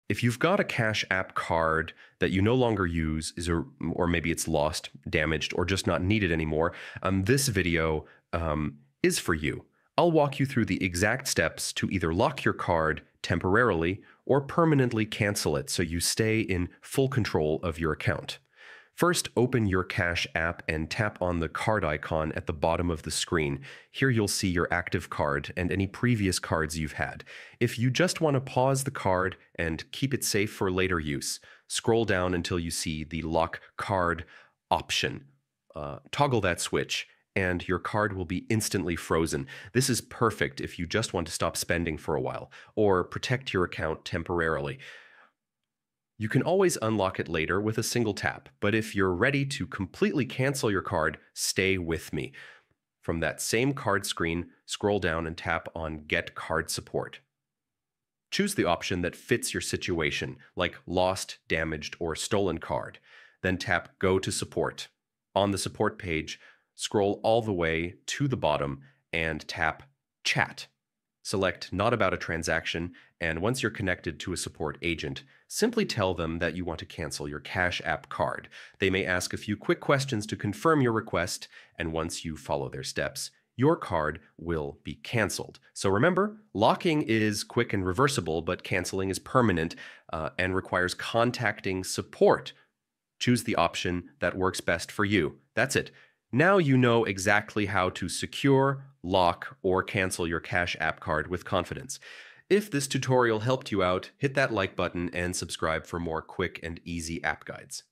If you've got a Cash App card that you no longer use, or maybe it's lost, damaged, or just not needed anymore, this video is for you. I'll walk you through the exact steps to either lock your card temporarily or permanently cancel it so you stay in full control of your account. First, open your Cash App and tap on the card icon at the bottom of the screen. Here you'll see your active card and any previous cards you've had. If you just want to pause the card and keep it safe for later use, scroll down until you see the Lock Card option. Toggle that switch, and your card will be instantly frozen. This is perfect if you just want to stop spending for a while or protect your account temporarily. You can always unlock it later with a single tap, but if you're ready to completely cancel your card, stay with me. From that same card screen, scroll down and tap on Get Card Support. Choose the option that fits your situation, like lost, damaged, or stolen card. Then tap Go to Support. On the support page, scroll all the way to the bottom and tap Chat. Select Not About a Transaction, and once you're connected to a support agent, simply tell them that you want to cancel your Cash App card. They may ask a few quick questions to confirm your request, and once you follow their steps, your card will be canceled. So remember, locking is quick and reversible, but canceling is permanent and requires contacting support. Choose the option that works best for you. That's it. Now you know exactly how to secure, lock, or cancel your Cash App card with confidence. If this tutorial helped you out, hit that like button and subscribe for more quick and easy app guides.